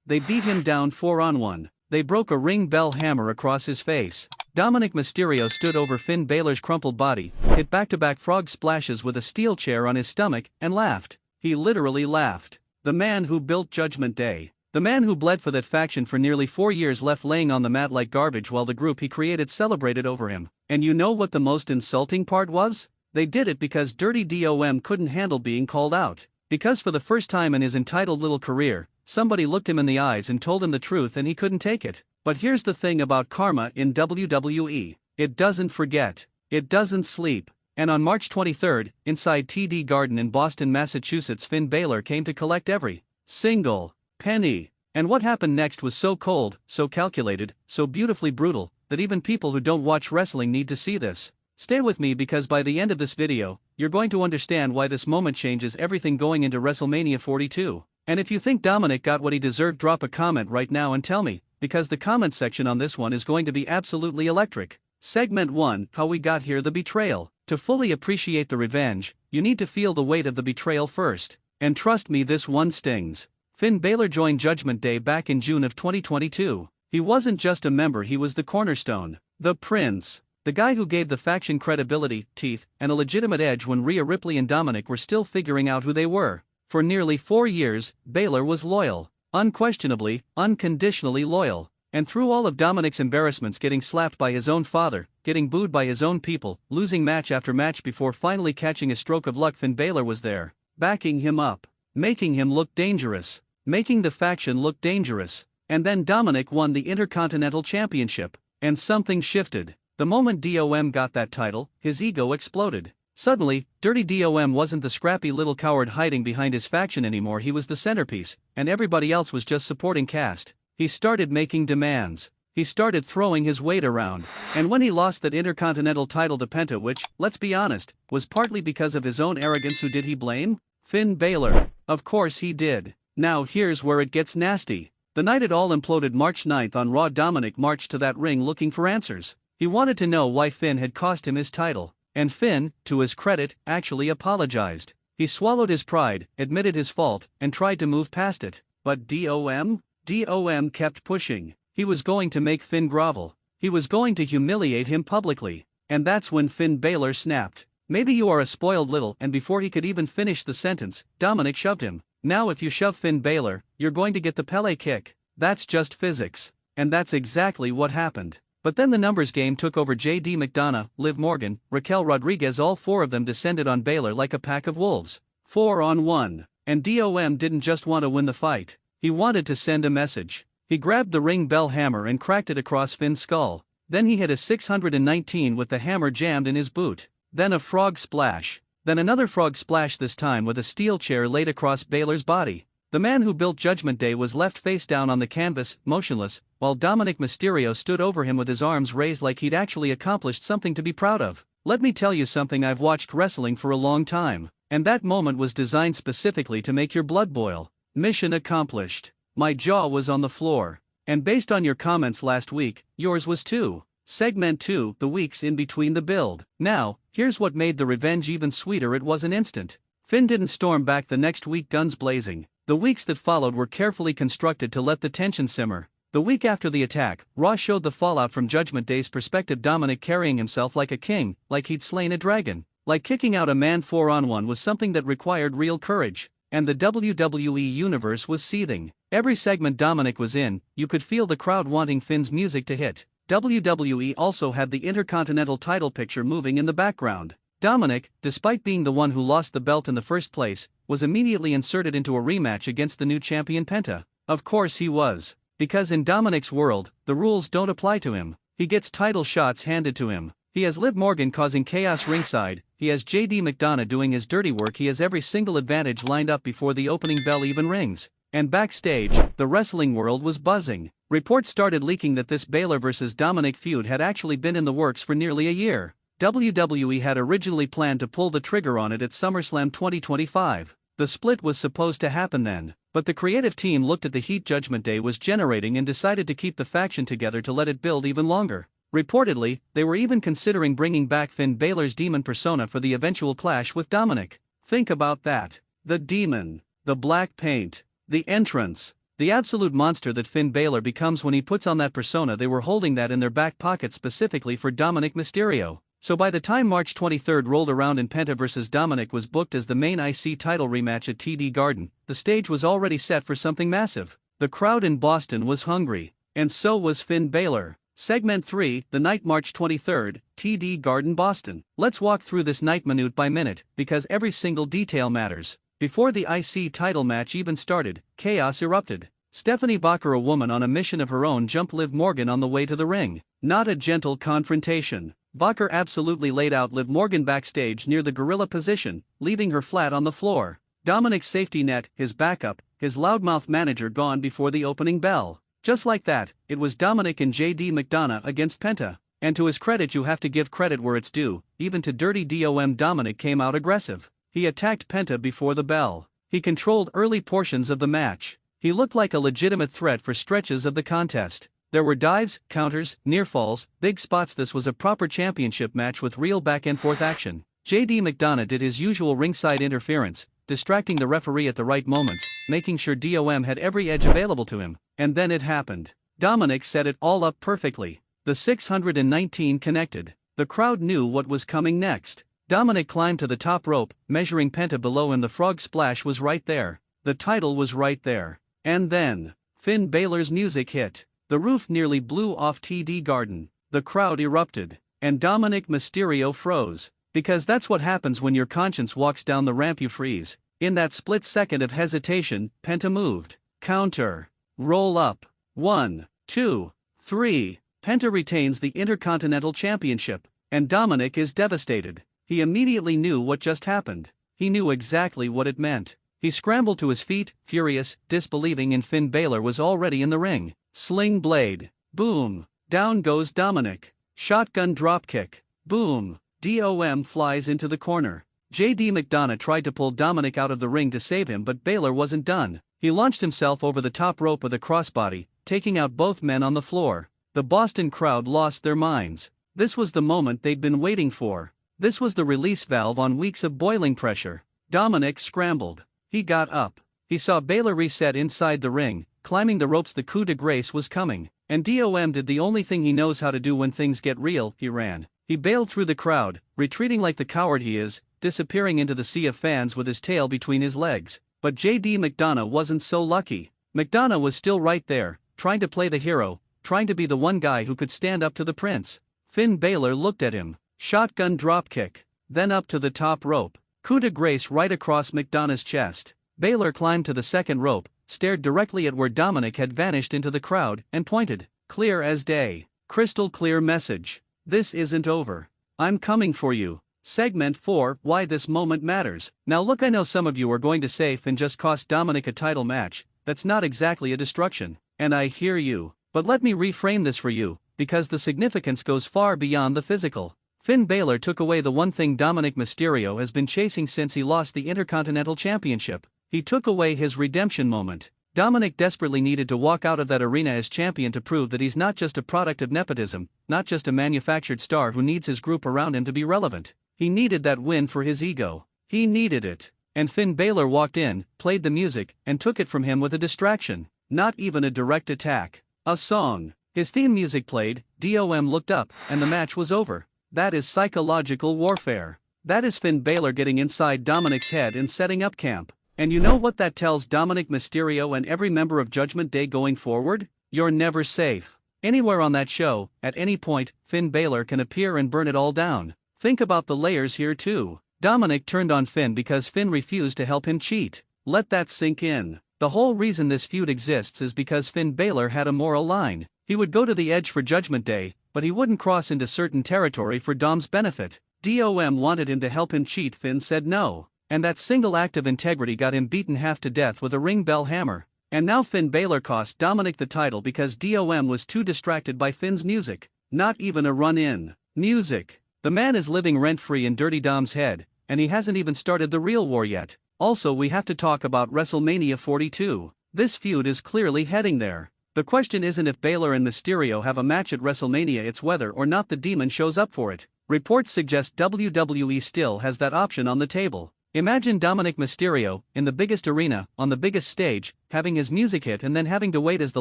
They beat him down 4-on-1. They broke a ring bell hammer across his face. Dominik Mysterio stood over Finn Balor's crumpled body, hit back-to-back frog splashes with a steel chair on his stomach, and laughed. He literally laughed. The man who built Judgment Day. The man who bled for that faction for nearly 4 years left laying on the mat like garbage while the group he created celebrated over him. And you know what the most insulting part was? They did it because Dirty Dom couldn't handle being called out. Because for the first time in his entitled little career, somebody looked him in the eyes and told him the truth and he couldn't take it. But here's the thing about karma in WWE. It doesn't forget. It doesn't sleep. And on March 23, inside TD Garden in Boston, Massachusetts, Finn Balor came to collect every single penny. And what happened next was so cold, so calculated, so beautifully brutal, that even people who don't watch wrestling need to see this. Stay with me because by the end of this video, you're going to understand why this moment changes everything going into WrestleMania 42. And if you think Dominik got what he deserved, drop a comment right now and tell me, because the comment section on this one is going to be absolutely electric. Segment 1, How We Got Here, the Betrayal. To fully appreciate the revenge, you need to feel the weight of the betrayal first. And trust me, this one stings. Finn Balor joined Judgment Day back in June of 2022. He wasn't just a member, he was the cornerstone, the prince, the guy who gave the faction credibility, teeth, and a legitimate edge when Rhea Ripley and Dominik were still figuring out who they were. For nearly 4 years, Balor was loyal, unquestionably, unconditionally loyal. And through all of Dominik's embarrassments, getting slapped by his own father, getting booed by his own people, losing match after match before finally catching a stroke of luck, Finn Balor was there, backing him up, making him look dangerous, making the faction look dangerous. And then Dominik won the Intercontinental Championship, and something shifted. The moment DOM got that title, his ego exploded. Suddenly, Dirty Dom wasn't the scrappy little coward hiding behind his faction anymore, he was the centerpiece, and everybody else was just supporting cast. He started making demands. He started throwing his weight around. And when he lost that Intercontinental title to Penta, which, let's be honest, was partly because of his own arrogance, who did he blame? Finn Balor. Of course he did. Now here's where it gets nasty. The night it all imploded, March 9th on Raw, Dominik marched to that ring looking for answers. He wanted to know why Finn had cost him his title. And Finn, to his credit, actually apologized. He swallowed his pride, admitted his fault, and tried to move past it. But DOM kept pushing. He was going to make Finn grovel. He was going to humiliate him publicly. And that's when Finn Balor snapped. Maybe you are a spoiled little, and before he could even finish the sentence, Dominik shoved him. Now if you shove Finn Balor, you're going to get the Pele kick. That's just physics. And that's exactly what happened. But then the numbers game took over. JD McDonough, Liv Morgan, Raquel Rodriguez, all 4 of them descended on Balor like a pack of wolves. 4-on-1. And DOM didn't just want to win the fight. He wanted to send a message. He grabbed the ring bell hammer and cracked it across Finn's skull. Then he hit a 619 with the hammer jammed in his boot. Then a frog splash. Then another frog splash, this time with a steel chair laid across Balor's body. The man who built Judgment Day was left face down on the canvas, motionless, while Dominik Mysterio stood over him with his arms raised like he'd actually accomplished something to be proud of. Let me tell you something, I've watched wrestling for a long time, and that moment was designed specifically to make your blood boil. Mission accomplished. My jaw was on the floor. And based on your comments last week, yours was too. Segment 2, the weeks in between the build. Now, here's what made the revenge even sweeter. It was an instant. Finn didn't storm back the next week guns blazing. The weeks that followed were carefully constructed to let the tension simmer. The week after the attack, Raw showed the fallout from Judgment Day's perspective. Dominik carrying himself like a king, like he'd slain a dragon. Like kicking out a man 4-on-1 was something that required real courage. And the WWE universe was seething. Every segment Dominik was in, you could feel the crowd wanting Finn's music to hit. WWE also had the Intercontinental title picture moving in the background. Dominik, despite being the one who lost the belt in the first place, was immediately inserted into a rematch against the new champion Penta. Of course he was. Because in Dominik's world, the rules don't apply to him. He gets title shots handed to him. He has Liv Morgan causing chaos ringside, he has JD McDonough doing his dirty work, he has every single advantage lined up before the opening bell even rings. And backstage, the wrestling world was buzzing. Reports started leaking that this Balor vs. Dominik feud had actually been in the works for nearly a year. WWE had originally planned to pull the trigger on it at SummerSlam 2025. The split was supposed to happen then, but the creative team looked at the heat Judgment Day was generating and decided to keep the faction together to let it build even longer. Reportedly, they were even considering bringing back Finn Balor's demon persona for the eventual clash with Dominik. Think about that. The demon, the black paint, the entrance, The absolute monster that Finn Balor becomes when he puts on that persona. They were holding that in their back pocket specifically for Dominik Mysterio. So by the time March 23 rolled around and Penta vs. Dominik was booked as the main IC title rematch at TD Garden, the stage was already set for something massive. The crowd in Boston was hungry. And so was Finn Balor. Segment 3, the night March 23, TD Garden, Boston. Let's walk through this night minute by minute, because every single detail matters. Before the IC title match even started, chaos erupted. Stephanie Baker, a woman on a mission of her own, jumped Liv Morgan on the way to the ring. Not a gentle confrontation. Baker absolutely laid out Liv Morgan backstage near the gorilla position, leaving her flat on the floor. Dominik's safety net, his backup, his loudmouth manager gone before the opening bell. Just like that, it was Dominik and JD McDonough against Penta. And to his credit, you have to give credit where it's due, even to Dirty Dom. Dominik came out aggressive. He attacked Penta before the bell. He controlled early portions of the match. He looked like a legitimate threat for stretches of the contest. There were dives, counters, near falls, big spots. This was a proper championship match with real back and forth action. JD McDonough did his usual ringside interference, distracting the referee at the right moments, making sure Dom had every edge available to him. And then it happened. Dominik set it all up perfectly. The 619 connected. The crowd knew what was coming next. Dominik climbed to the top rope, measuring Penta below, and the frog splash was right there. The title was right there. And then, Finn Balor's music hit. The roof nearly blew off TD Garden. The crowd erupted. And Dominik Mysterio froze. Because that's what happens when your conscience walks down the ramp, you freeze. In that split second of hesitation, Penta moved. Counter. Roll up. 1, 2, 3. Penta retains the Intercontinental Championship. And Dominik is devastated. He immediately knew what just happened. He knew exactly what it meant. He scrambled to his feet, furious, disbelieving, and Finn Balor was already in the ring. Sling blade. Boom. Down goes Dominik. Shotgun dropkick. Boom. Dom flies into the corner. JD McDonough tried to pull Dominik out of the ring to save him, but Balor wasn't done. He launched himself over the top rope with a crossbody, taking out both men on the floor. The Boston crowd lost their minds. This was the moment they'd been waiting for. This was the release valve on weeks of boiling pressure. Dominik scrambled. He got up. He saw Balor reset inside the ring, climbing the ropes. The coup de grace was coming. And Dom did the only thing he knows how to do when things get real. He ran. He bailed through the crowd, retreating like the coward he is, disappearing into the sea of fans with his tail between his legs. But JD McDonough wasn't so lucky. McDonough was still right there, trying to play the hero, trying to be the one guy who could stand up to the prince. Finn Balor looked at him. Shotgun dropkick. Then up to the top rope. Coup de grace right across McDonough's chest. Balor climbed to the second rope, stared directly at where Dominik had vanished into the crowd, and pointed. Clear as day. Crystal clear message. This isn't over. I'm coming for you. Segment 4, why this moment matters. Now look, I know some of you are going to say Finn just cost Dominik a title match. That's not exactly a destruction. And I hear you. But let me reframe this for you, because the significance goes far beyond the physical. Finn Balor took away the one thing Dominik Mysterio has been chasing since he lost the Intercontinental Championship. He took away his redemption moment. Dominik desperately needed to walk out of that arena as champion to prove that he's not just a product of nepotism, not just a manufactured star who needs his group around him to be relevant. He needed that win for his ego. He needed it. And Finn Balor walked in, played the music, and took it from him with a distraction. Not even a direct attack. A song. His theme music played, Dom looked up, and the match was over. That is psychological warfare. That is Finn Balor getting inside Dominik's head and setting up camp. And you know what that tells Dominik Mysterio and every member of Judgment Day going forward? You're never safe. Anywhere on that show, at any point, Finn Balor can appear and burn it all down. Think about the layers here too. Dominik turned on Finn because Finn refused to help him cheat. Let that sink in. The whole reason this feud exists is because Finn Balor had a moral line. He would go to the edge for Judgment Day, but he wouldn't cross into certain territory for Dom's benefit. Dom wanted him to help him cheat. Finn said no. And that single act of integrity got him beaten half to death with a ring bell hammer. And now Finn Balor cost Dominik the title because Dom was too distracted by Finn's music. Not even a run-in. Music. The man is living rent-free in Dirty Dom's head, and he hasn't even started the real war yet. Also, we have to talk about WrestleMania 42. This feud is clearly heading there. The question isn't if Balor and Mysterio have a match at WrestleMania, it's whether or not the Demon shows up for it. Reports suggest WWE still has that option on the table. Imagine Dominik Mysterio, in the biggest arena, on the biggest stage, having his music hit and then having to wait as the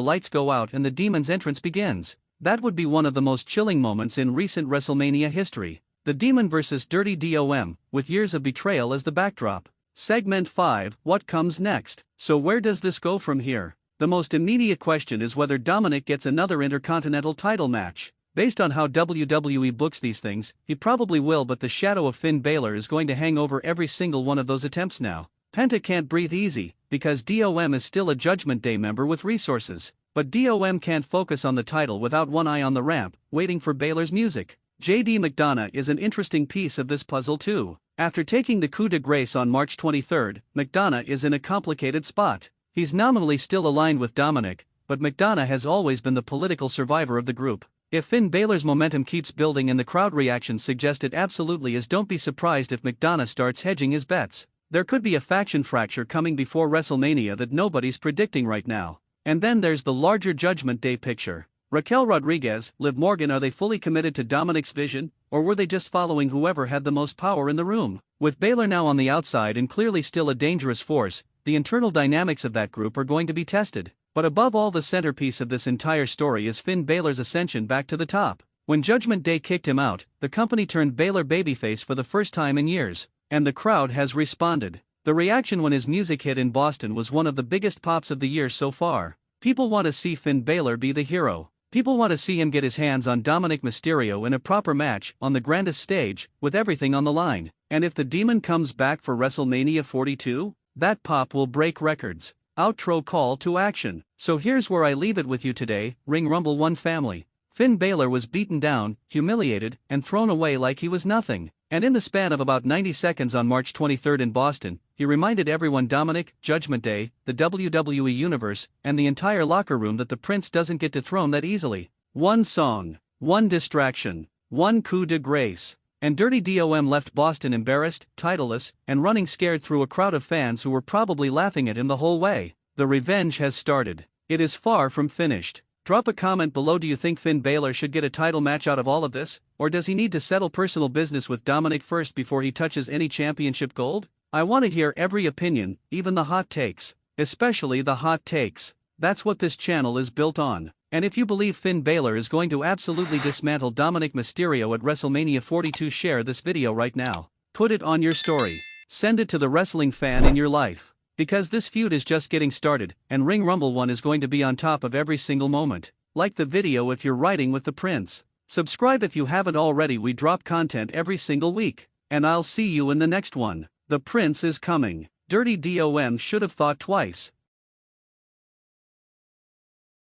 lights go out and the Demon's entrance begins. That would be one of the most chilling moments in recent WrestleMania history. The Demon vs. Dirty Dom, with years of betrayal as the backdrop. Segment 5, what comes next? So where does this go from here? The most immediate question is whether Dominik gets another Intercontinental title match. Based on how WWE books these things, he probably will, but the shadow of Finn Balor is going to hang over every single one of those attempts now. Penta can't breathe easy, because DOM is still a Judgment Day member with resources. But DOM can't focus on the title without one eye on the ramp, waiting for Balor's music. JD McDonough is an interesting piece of this puzzle too. After taking the coup de grace on March 23, McDonough is in a complicated spot. He's nominally still aligned with Dominik, but McDonough has always been the political survivor of the group. If Finn Balor's momentum keeps building and the crowd reactions suggest it absolutely is, don't be surprised if McDonough starts hedging his bets. There could be a faction fracture coming before WrestleMania that nobody's predicting right now. And then there's the larger Judgment Day picture. Raquel Rodriguez, Liv Morgan, are they fully committed to Dominik's vision, or were they just following whoever had the most power in the room? With Balor now on the outside and clearly still a dangerous force, the internal dynamics of that group are going to be tested. But above all, the centerpiece of this entire story is Finn Balor's ascension back to the top. When Judgment Day kicked him out, the company turned Balor babyface for the first time in years, and the crowd has responded. The reaction when his music hit in Boston was one of the biggest pops of the year so far. People want to see Finn Balor be the hero. People want to see him get his hands on Dominik Mysterio in a proper match, on the grandest stage, with everything on the line. And if the Demon comes back for WrestleMania 42, that pop will break records. Outro call to action. So here's where I leave it with you today, Ring Rumble 1 family. Finn Balor was beaten down, humiliated, and thrown away like he was nothing. And in the span of about 90 seconds on March 23 in Boston, he reminded everyone, Dominik, Judgment Day, the WWE Universe, and the entire locker room that the Prince doesn't get dethroned that easily. One song, one distraction, one coup de grace. And Dirty Dom left Boston embarrassed, titleless, and running scared through a crowd of fans who were probably laughing at him the whole way. The revenge has started. It is far from finished. Drop a comment below. Do you think Finn Balor should get a title match out of all of this, or does he need to settle personal business with Dominik first before he touches any championship gold? I want to hear every opinion, even the hot takes. Especially the hot takes. That's what this channel is built on. And if you believe Finn Balor is going to absolutely dismantle Dominik Mysterio at WrestleMania 42, share this video right now. Put it on your story. Send it to the wrestling fan in your life. Because this feud is just getting started, and Ring Rumble 1 is going to be on top of every single moment. Like the video if you're riding with the Prince. Subscribe if you haven't already. We drop content every single week. And I'll see you in the next one. The Prince is coming. Dirty Dom should have thought twice.